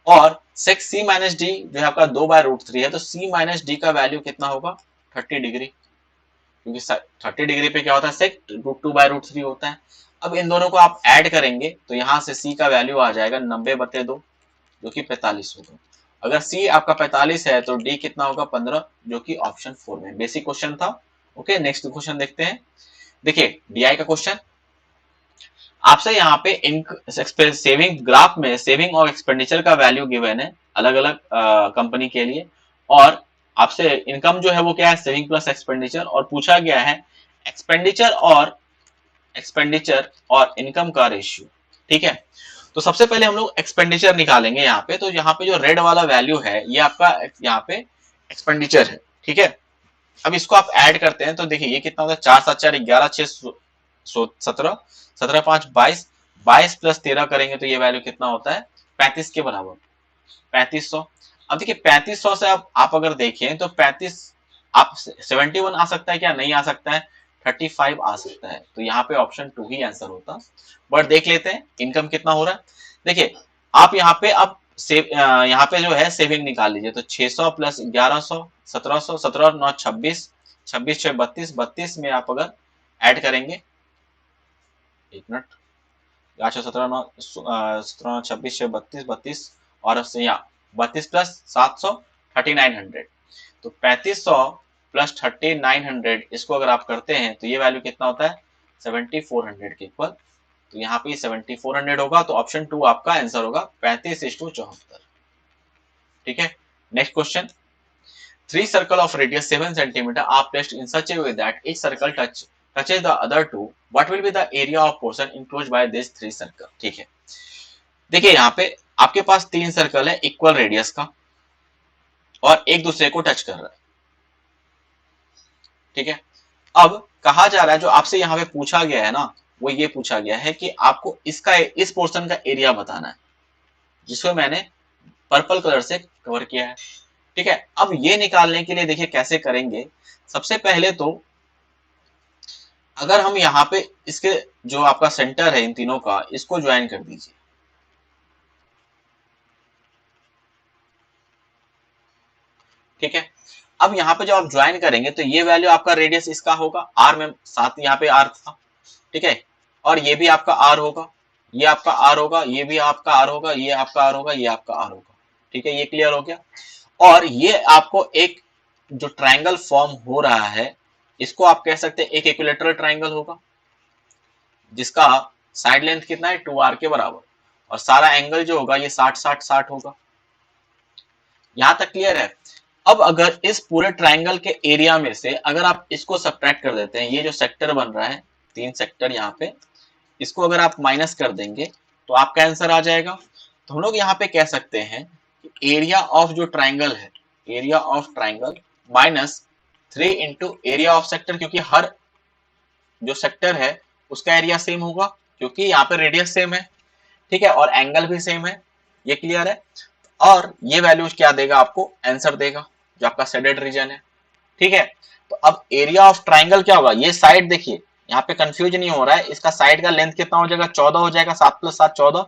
और सेक सी माइनस डी जो है आपका 2/√3 है, तो सी माइनस डी का वैल्यू कितना होगा 30 डिग्री, क्योंकि 30 डिग्री पे क्या होता है सेक √2/√3 होता है। अब इन दोनों को आप ऐड करेंगे तो यहाँ से सी का वैल्यू आ जाएगा 90/2, जो कि 45 होगा। अगर सी आपका 45 है तो डी कितना होगा 15, जो कि ऑप्शन 4 में बेसिक क्वेश्चन था। ओके, नेक्स्ट क्वेश्चन देखते हैं। देखिए डीआई का क्वेश्चन आपसे यहाँ पे सेविंग ग्राफ में सेविंग और एक्सपेंडिचर का वैल्यू गिवन है अलग अलग कंपनी के लिए, और आपसे इनकम जो है वो क्या है सेविंग प्लस एक्सपेंडिचर, और पूछा गया है एक्सपेंडिचर और इनकम का रेशियो। ठीक है, तो सबसे पहले हम लोग एक्सपेंडिचर निकालेंगे यहाँ पे। तो यहाँ पे जो रेड वाला वैल्यू है ये आपका यहाँ पे एक्सपेंडिचर है। ठीक है, अब इसको आप ऐड करते हैं तो देखिए ये कितना होता है 4 7 4 11 6 17 17 5 22, 22 प्लस 13 करेंगे तो ये वैल्यू कितना होता है 35 के बराबर, 3500। अब देखिए 3500 से आप अगर देखें तो 35 आप 71 आ सकता है क्या, नहीं आ सकता है, 35 आ सकता है, तो यहाँ पे ऑप्शन 2 ही आंसर होता। बट देख लेते हैं इनकम कितना हो रहा है। देखिए आप यहाँ पे अब यहाँ पे जो है सेविंग निकाल लीजिए, तो 600 प्लस 1100 1700, 17 9 26, 26 6 32, 32 में आप अगर ऐड करेंगे, एक मिनट, 17 9 17 26 6 32 32, और यहाँ 32 प्लस 700 3900, तो 3500 प्लस 3900 इसको अगर आप करते हैं तो ये वैल्यू कितना होता है 7400 के इक्वल तो यहाँ पे 7400 होगा, तो ऑप्शन 2 आपका आंसर होगा 35:74। ठीक है, next question. Three circle of radius 7 centimeter are placed in such a way that each circle touches the other two. What will be the area of portion enclosed by these three circle? ठीक है, देखिए यहाँ पे आपके पास 3 circle है equal radius का और एक दूसरे को टच कर रहा है। ठीक है, अब कहा जा रहा है, जो आपसे यहाँ पे पूछा गया है ना, वो ये पूछा गया है कि आपको इसका इस पोर्शन का एरिया बताना है, जिसको मैंने पर्पल कलर से कवर किया है। ठीक है, अब ये निकालने के लिए देखिए कैसे करेंगे। सबसे पहले तो अगर हम यहाँ पे इसके जो आपका सेंटर है इन तीनों का, इसको ज्वाइन कर दीजिए। ठीक है, अब यहाँ पे जब आप ज्वाइन करेंगे तो ये वैल्यू आपका रेडियस इसका होगा, आर में 7 यहाँ पे आर था। ठीक है, और ये भी आपका आर होगा, ये आपका आर होगा, ये भी आपका आर होगा, ये आपका आर होगा, ये आपका आर होगा। ठीक है, ये क्लियर हो गया। और ये आपको एक जो ट्रायंगल फॉर्म हो रहा है, इसको आप कह सकते हैं एक इक्विलेटरल ट्रायंगल होगा, जिसका साइड लेंथ कितना है 2r के बराबर, और सारा एंगल जो होगा ये 60-60-60 होगा। यहां तक क्लियर है। अब अगर इस पूरे ट्रायंगल के एरिया में से अगर आप इसको सब्ट्रैक्ट कर देते हैं, ये जो सेक्टर बन रहा है 3 सेक्टर यहाँ पे, इसको अगर आप माइनस कर देंगे तो आपका आंसर आ जाएगा। तो हम लोग यहाँ पे कह सकते हैं एरिया ऑफ जो ट्राइंगल है, area of triangle minus 3 into area of sector, क्योंकि हर जो सेक्टर है उसका एरिया सेम होगा, क्योंकि यहाँ पे रेडियस सेम है। ठीक है, और एंगल भी सेम है, ये क्लियर है। और ये वैल्यू क्या देगा आपको, आंसर देगा, जो आपका शेडेड रीजन है। ठीक है, तो अब एरिया ऑफ ट्राइंगल क्या होगा, ये साइड देखिए यहाँ पे कंफ्यूज नहीं हो रहा है, इसका साइड का लेंथ कितना हो जाएगा 14 हो जाएगा, 7 + 7 14,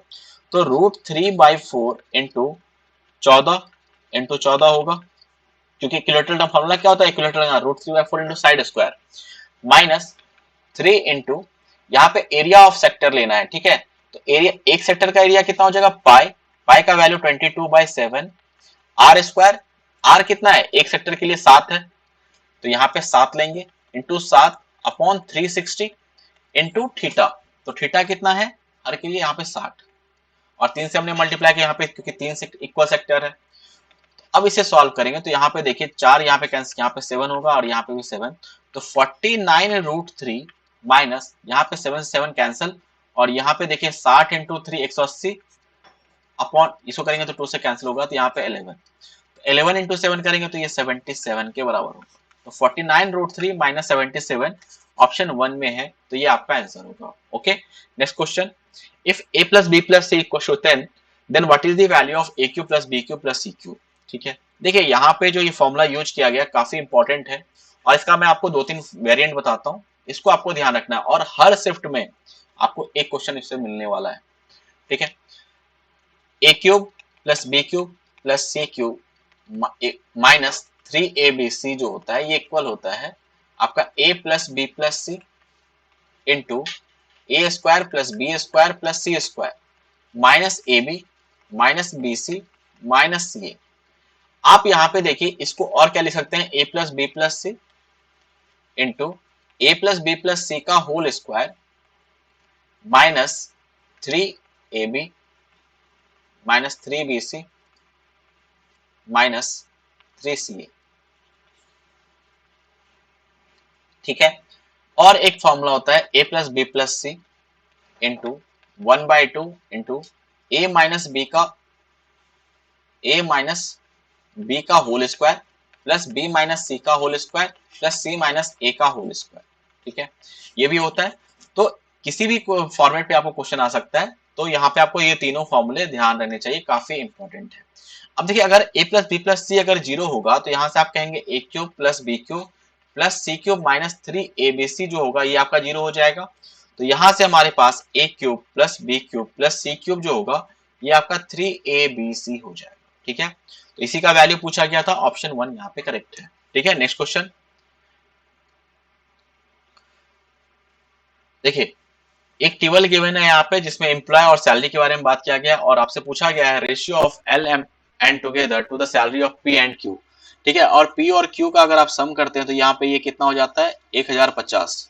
तो √3/4 इंटू 14 इंटू 14 होगा, क्योंकि इक्विलेटरल का फॉर्मूला क्या होता है, equilateral √3/4 into side square minus 3 into यहाँ पे एरिया ऑफ सेक्टर लेना है। ठीक है, तो एरिया एक सेक्टर का एरिया कितना हो जाएगा पाई, पाई का वैल्यू 22/7 आर स्क्वायर, आर कितना है एक सेक्टर के लिए 7 है, तो यहाँ पे 7 लेंगे इंटू 7 अपॉन 360 इंटू थीटा, तो थीटा कितना है हर के लिए यहाँ पे 60, और 3 से हमने मल्टीप्लाई किया यहाँ पे, क्योंकि 3 इक्वल सेक्टर है। तो अब इसे सॉल्व करेंगे तो यहाँ पे देखिए 4 यहाँ पे कैंसिल, यहाँ पे 7 होगा और यहाँ पे भी 7, तो 49√3 माइनस यहाँ पे 7 से 7 कैंसिल, और यहाँ पे देखिए 60 इंटू 3 180 अपॉन, इसको करेंगे तो 2 से कैंसिल होगा, तो यहाँ पे 11, 11 इंटू 7 करेंगे तो ये 77 के बराबर होगा। तो 49√3 माइनस 77 ऑप्शन 1 में है, तो ये आपका आंसर होगा। Okay, next question. If a plus b plus c equal to 10, then what is the value of aq plus bq plus cq। ठीक है, देखिए यहाँ पे जो ये फॉर्मूला यूज किया गया काफी इंपॉर्टेंट है, और इसका मैं आपको 2-3 वेरिएंट बताता हूँ, इसको आपको ध्यान रखना है, और हर शिफ्ट में आपको एक क्वेश्चन इससे मिलने वाला है। ठीक है, a³ plus b³ plus c³ minus 3abc जो होता है ये इक्वल होता है आपका a plus B plus C into A square plus B square plus C square minus A B minus B C minus C A. आप यहाँ पे देखिए इसको और क्या लिख सकते हैं, a plus B plus C into A plus B plus C का whole square minus 3ab minus 3bc minus 3ca। ठीक है, और एक फॉर्मूला होता है a plus B plus C into 1/2 into a minus B का whole square plus b minus C का whole square plus c minus a का whole square. ठीक है, ये भी होता है। तो किसी भी फॉर्मेट पे आपको क्वेश्चन आ सकता है, तो यहाँ पे आपको ये तीनों फॉर्मूले ध्यान रखने चाहिए, काफी इंपॉर्टेंट है। अब देखिए अगर a प्लस बी प्लस सी अगर 0 होगा तो यहाँ से आप कहेंगे a³ plus b³ plus c³ minus 3abc जो होगा ये आपका 0 हो जाएगा। तो यहाँ से हमारे पास a³ plus b³ plus c³ जो होगा ये आपका 3abc हो जाएगा। ठीक है, तो इसी का वैल्यू पूछा गया था, ऑप्शन 1 यहाँ पे करेक्ट है। ठीक है, नेक्स्ट क्वेश्चन देखिए, एक टेबल गिवन है यहाँ पे जिसमें एम्प्लॉय और सैलरी के बारे में बात किया गया, और आपसे पूछा गया है ratio of L M N together to the salary of P and Q. ठीक है, और पी और क्यू का अगर आप सम करते हैं तो यहाँ पे ये कितना हो जाता है 1050,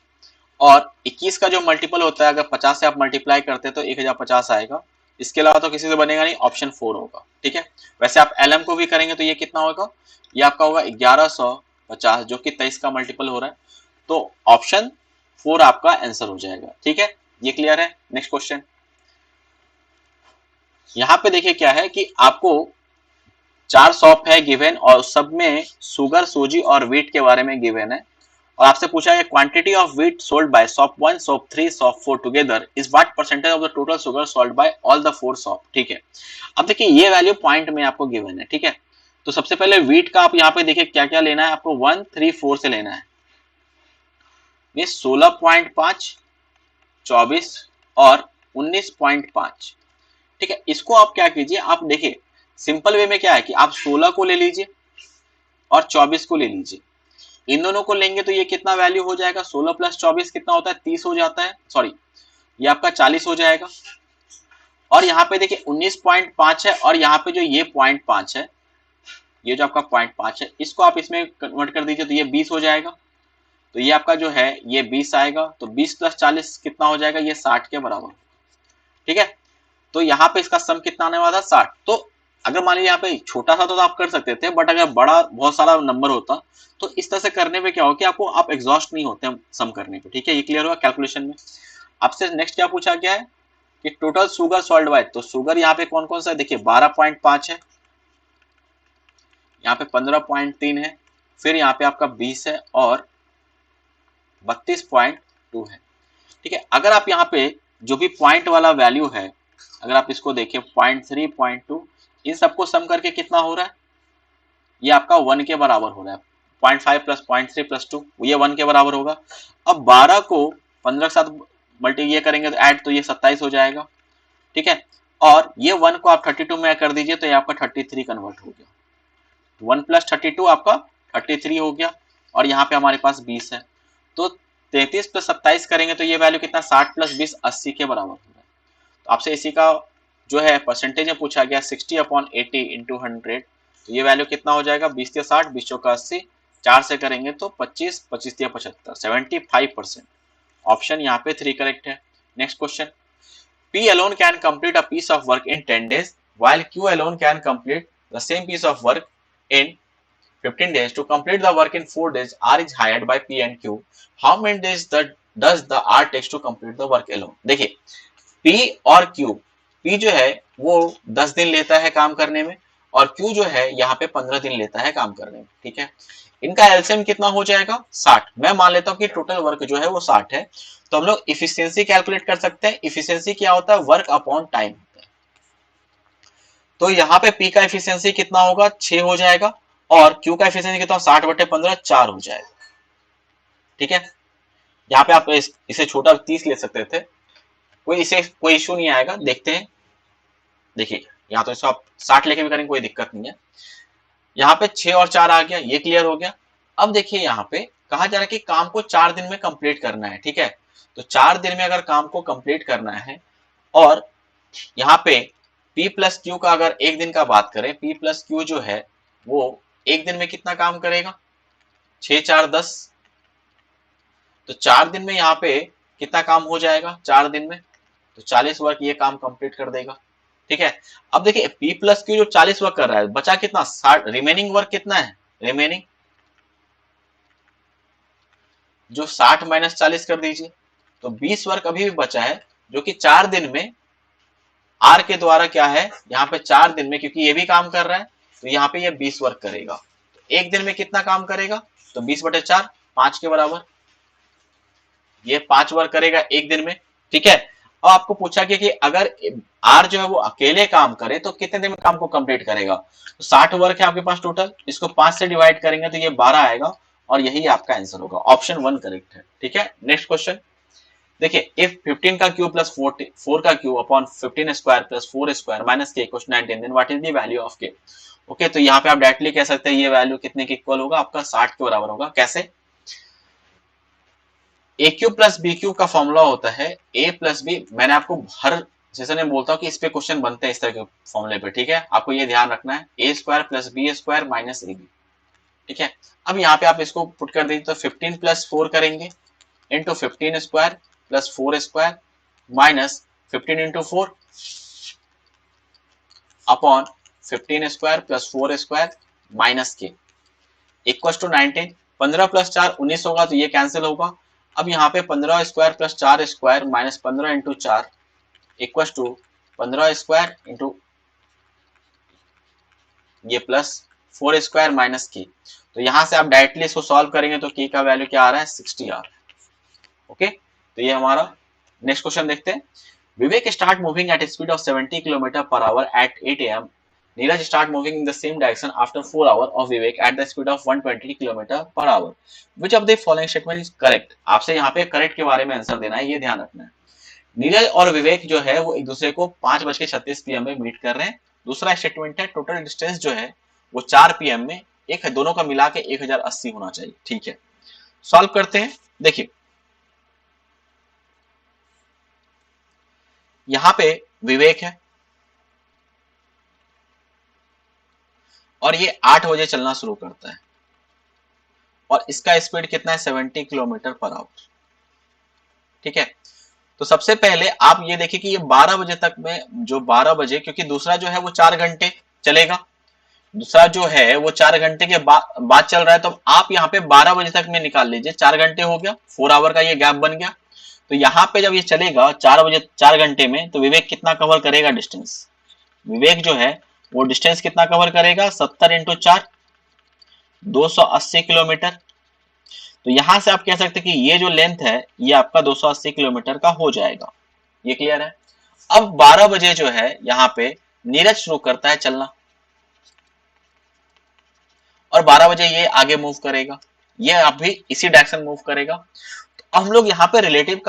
और 21 का जो मल्टीपल होता है, अगर 50 से आप मल्टीप्लाई करते हैं तो 1050 आएगा। इसके अलावा तो किसी से बनेगा नहीं, ऑप्शन 4 होगा। ठीक है, वैसे आप एलएम को भी करेंगे तो ये कितना होगा, ये आपका होगा 1150, जो कि 23 का मल्टीपल हो रहा है। तो ऑप्शन 4 आपका आंसर हो जाएगा। ठीक है, ये क्लियर है। नेक्स्ट क्वेश्चन, यहाँ पे देखिए क्या है कि आपको 4 शॉप है गिवन और सब में शुगर, सूजी और व्हीट के बारे में गिवन है। और आपसे पूछा है quantity of wheat sold by shop 1, shop 3, shop 4 together is what percentage of the total sugar sold by all the 4 shop. ठीक है, अब देखिए ये वैल्यू पॉइंट में आपको गिवन है। ठीक है, तो सबसे पहले व्हीट का आप यहाँ पे देखिए क्या क्या लेना है आपको, 1, 3, 4 से लेना है। ये 16.5, 24 और 19.5। ठीक है, इसको आप क्या कीजिए, आप देखिए सिंपल वे में क्या है कि आप 16 को ले लीजिए और 24 को ले लीजिए। इन दोनों को लेंगे तो ये कितना वैल्यू हो जाएगा, 16 प्लस 24 कितना होता है, 30 हो जाता है, सॉरी ये आपका 40 हो जाएगा। और यहाँ पे देखिए 19.5 है और यहाँ पे जो ये 0.5 है, ये जो आपका 0.5 है, इसको आप इसमें कन्वर्ट कर दीजिए तो ये 20 हो जाएगा। तो ये आपका जो है ये 20 आएगा, तो 20 प्लस 40 कितना हो जाएगा, ये 60 के बराबर। ठीक है, तो यहाँ पे इसका सम कितना आने वाला था, 60। तो अगर मान लीजिए यहाँ पे छोटा सा तो आप कर सकते थे, बट अगर बड़ा बहुत सारा नंबर होता तो इस तरह से करने में क्या हो कि आपको आप एग्जॉस्ट नहीं होते सम करने पे। ठीक है, ये क्लियर हुआ कैलकुलेशन में। आपसे नेक्स्ट क्या पूछा गया है कि टोटल शुगर सॉल्ट बाय, तो शुगर यहाँ पे कौन कौन सा है, देखिए 12.5 है, यहाँ पे 15.3 है, फिर यहाँ पे आपका 20 है और 32.2 है। ठीक है, अगर आप यहाँ पे जो भी पॉइंट वाला वैल्यू है, अगर आप इसको देखिए 0.3, 0.2, इन सबको सम करके कितना हो रहा है, ये आपका 1 के बराबर हो रहा है। 0.5 प्लस 0.3 प्लस 2 ये 1 के बराबर होगा। अब 12 को 15 के साथ मल्टी ये करेंगे तो ऐड, तो ये 27 हो जाएगा। ठीक है, और ये 1 को आप 32 में कर दीजिए तो ये आपका 33 कन्वर्ट हो गया। 1 प्लस 32 आपका 33 हो गया। और यहाँ पे हमारे पास 20 है, तो 33 प्लस 27 करेंगे तो ये वैल्यू कितना, 60 प्लस 20 80 के बराबर हो रहा है। तो आपसे इसी का जो है परसेंटेज में पूछा गया 60/80 इंटू 100, तो ये वैल्यू कितना हो जाएगा, 20 या 60, 20 का 80, 4 से करेंगे तो 25, 25 या 75, 75%। ऑप्शन यहाँ पे 3 करेक्ट है। Next question, P alone can complete a piece of work in 10 days while Q alone can complete the same piece of work in 15 days. To complete the work in 4 days, R is hired by P and Q. How many days does the R takes to complete the work alone? देखिए P और Q, P जो है वो 10 दिन लेता है काम करने में और Q जो है यहाँ पे 15 दिन लेता है काम करने में। ठीक है, इनका एलसीएम कितना हो जाएगा, 60। मैं मान लेता हूँ कि टोटल वर्क जो है वो 60 है, तो हम लोग इफिशियंसी कैलकुलेट कर सकते हैं। इफिशियंसी क्या होता है, वर्क अपॉन टाइम होता है। तो यहाँ पे P का इफिशियंसी कितना होगा, 6 हो जाएगा और Q का इफिशियंसी कितना, 60/15, 4 हो जाएगा। ठीक है, यहाँ पे आप इसे छोटा 30 ले सकते थे, कोई इश्यू नहीं आएगा। देखते हैं, देखिए यहाँ तो इसको आप 60 लेके भी करेंगे कोई दिक्कत नहीं है। यहाँ पे 6 और 4 आ गया, ये क्लियर हो गया। अब देखिए यहाँ पे कहा जा रहा है कि काम को 4 दिन में कंप्लीट करना है। ठीक है, तो 4 दिन में अगर काम को कंप्लीट करना है और यहाँ पे P प्लस क्यू का अगर एक दिन का बात करें, P प्लस क्यू जो है वो एक दिन में कितना काम करेगा, 6, 4, 10, तो 4 दिन में यहाँ पे कितना काम हो जाएगा, 4 दिन में तो 40 वर्क ये काम कंप्लीट कर देगा। ठीक है, अब देखिए P प्लस क्यू जो 40 वर्क कर रहा है, बचा कितना, 60, रिमेनिंग वर्क कितना है, रिमेनिंग जो 60 माइनस 40 कर दीजिए, तो 20 वर्क अभी भी बचा है, जो कि 4 दिन में आर के द्वारा क्या है, यहाँ पे 4 दिन में क्योंकि ये भी काम कर रहा है तो यहाँ पे ये 20 वर्क करेगा। तो एक दिन में कितना काम करेगा, तो 20/4, 5 के बराबर, ये 5 वर्क करेगा एक दिन में। ठीक है, अब आपको पूछा गया कि अगर आर जो है वो अकेले काम करे तो कितने दिन में काम को कंप्लीट करेगा, तो 60 वर्क है आपके पास टोटल, इसको 5 से डिवाइड करेंगे तो ये 12 आएगा और यही आपका आंसर होगा। ऑप्शन 1 करेक्ट है। ठीक है, नेक्स्ट क्वेश्चन देखिए, इफ 15 का क्यूब प्लस 4 का cube upon 15 square plus 4 square minus K equals 19, then what is the value of K. Okay, तो यहाँ पे आप डायरेक्टली कह सकते हैं ये वैल्यू कितने के इक्वल होगा, आपका 60 के बराबर होगा। कैसे, ए क्यूब प्लस बी क्यूब का फॉर्मूला होता है ए प्लस बी। मैंने आपको हर सेशन में बोलता हूँ कि इस पे क्वेश्चन बनते हैं इस तरह के फॉर्मूले पे। ठीक है, आपको ये ध्यान रखना है, A square plus B square minus A B. ठीक है, अब यहाँ पे आप इसको पुट कर दीजिए तो 15 प्लस 4 करेंगे into 15 square plus 4 square minus 15 into 4 upon 15 square plus 4 square minus के इक्वल टू 19। 15 प्लस 4 19 होगा तो ये कैंसिल होगा। अब यहाँ पे 15 square plus 4 square minus 15 into 4 equal to 15 square into ये प्लस 4 स्क्वायर माइनस के। तो यहां से आप डायरेक्टली इसको सॉल्व करेंगे तो के का वैल्यू क्या आ रहा है 60 आ रहा है। ओके, तो ये हमारा नेक्स्ट क्वेश्चन देखते हैं। Vivek start moving at speed of 70 kilometre per hour at 8 AM. Neeraj start moving in the same direction after 4 hour of Vivek at the speed of 120 kilometre per hour. Which of the following statement is correct? आपसे यहाँ पे correct के बारे में answer देना है, ये ध्यान रखना है। नीरज और विवेक जो है वो एक दूसरे को 5:36 PM में मीट कर रहे हैं। दूसरा स्टेटमेंट है टोटल डिस्टेंस जो है वो 4 PM में एक है, दोनों का मिला के 1080 होना चाहिए। ठीक है, सॉल्व करते हैं। देखिए यहां पे विवेक है और ये 8 बजे चलना शुरू करता है और इसका स्पीड कितना है 70 किलोमीटर पर आवर। ठीक है, तो सबसे पहले आप ये देखिए कि ये 12 बजे तक में, जो 12 बजे, क्योंकि दूसरा जो है वो 4 घंटे चलेगा, दूसरा जो है वो 4 घंटे के बाद चल रहा है, तो आप यहाँ पे 12 बजे तक में निकाल लीजिए, 4 घंटे हो गया, 4 आवर का ये गैप बन गया। तो यहाँ पे जब ये चलेगा 4 बजे 4 घंटे में, तो विवेक कितना कवर करेगा डिस्टेंस? विवेक जो है वो डिस्टेंस कितना कवर करेगा 70 इंटू 4 280 किलोमीटर। तो यहां से आप कह सकते हैं कि ये जो लेंथ है ये आपका 280 किलोमीटर का हो जाएगा। ये क्लियर है? अब 12 बजे जो है यहाँ पे नीरज शुरू करता है चलना और 12 बजे ये आगे मूव करेगा, ये अभी इसी डायरेक्शन मूव करेगा। तो हम लोग यहाँ पे रिलेटिव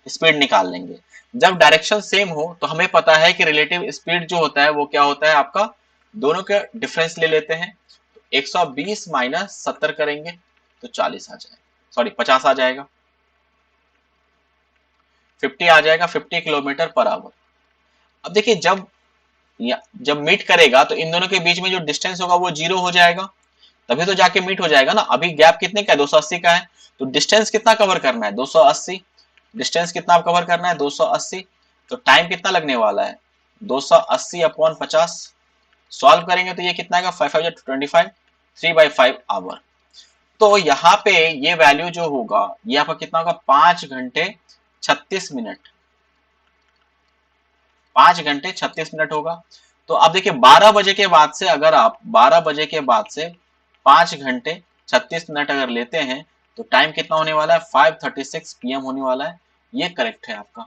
स्पीड निकाल लेंगे। जब डायरेक्शन सेम हो तो हमें पता है कि रिलेटिव स्पीड जो होता है वो क्या होता है आपका, दोनों के डिफरेंस ले लेते हैं। 120 माइनस 70 करेंगे तो 40 आ जाएगा, सॉरी 50 आ जाएगा, 50 आ जाएगा, 50 किलोमीटर पर आवर। अब देखिए जब मीट करेगा तो इन दोनों के बीच में जो डिस्टेंस होगा वो 0 हो जाएगा, तभी तो जाके मीट हो जाएगा ना। अभी गैप कितने का है 280 का है, तो डिस्टेंस कितना कवर करना है 280, डिस्टेंस कितना कवर करना है 280, तो टाइम कितना लगने वाला है 280 अपॉन 50। सॉल्व करेंगे तो ये कितना आएगा 5 3/5 आवर। तो यहाँ पे ये वैल्यू जो होगा ये आपका कितना होगा 5 घंटे 36 मिनट, 5 घंटे 36 मिनट होगा। तो अब देखिए 12 बजे के बाद से, अगर आप 12 बजे के बाद से 5 घंटे 36 मिनट अगर लेते हैं तो टाइम कितना होने वाला है 5:36 PM होने वाला है। ये करेक्ट है आपका।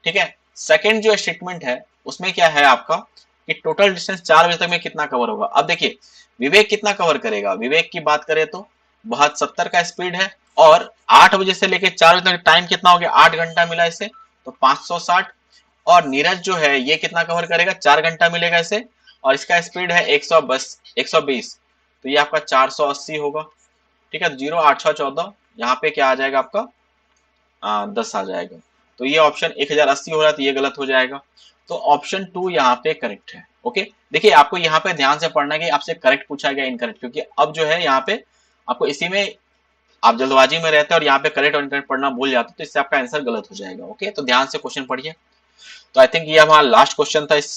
ठीक है, सेकंड जो स्टेटमेंट है उसमें क्या है आपका कि टोटल डिस्टेंस 4 बजे तक में कितना कवर होगा। अब देखिए विवेक कितना कवर करेगा, विवेक की बात करें तो बहुत 70 का स्पीड है और 8 बजे से लेकर 4 बजे तक टाइम कितना हो गया 8 घंटा मिला इसे, तो 560। और नीरज जो है ये कितना कवर करेगा 4 घंटा मिलेगा इसे और इसका स्पीड है 120, तो ये आपका 480 होगा। ठीक है, 0 8 6 14, यहाँ पे क्या आ जाएगा आपका 10 आ जाएगा। तो ये ऑप्शन 1080 हो रहा है तो ये गलत हो जाएगा। तो ऑप्शन 2 यहाँ पे करेक्ट है। ओके, देखिए आपको यहाँ पे ध्यान से पढ़ना है कि आपसे करेक्ट पूछा गया इनकरेक्ट, क्योंकि अब जो है यहाँ पे आपको इसी में आप जल्दबाजी में रहते हैं और यहाँ पे करेक्ट और इनकरेक्ट पढ़ना भूल जाते, तो इससे आपका आंसर गलत हो जाएगा। ओके, तो ध्यान से क्वेश्चन पढ़िए। तो आई थिंक ये हमारा लास्ट क्वेश्चन था इस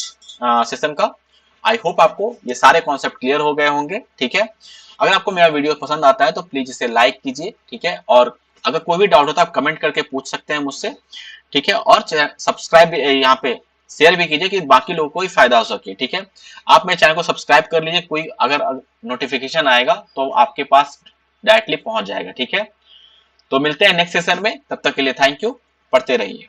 सेशन का। आई होप आपको ये सारे कॉन्सेप्ट क्लियर हो गए होंगे। ठीक है, अगर आपको मेरा वीडियो पसंद आता है तो प्लीज इसे लाइक कीजिए। ठीक है, और अगर कोई भी डाउट होता है आप कमेंट करके पूछ सकते हैं मुझसे। ठीक है, और सब्सक्राइब यहाँ पे शेयर भी कीजिए कि बाकी लोगों को भी फायदा हो सके। ठीक है, आप मेरे चैनल को सब्सक्राइब कर लीजिए, कोई अगर नोटिफिकेशन आएगा तो आपके पास डायरेक्टली पहुंच जाएगा। ठीक है, तो मिलते हैं नेक्स्ट सेशन में, तब तक के लिए थैंक यू, पढ़ते रहिए।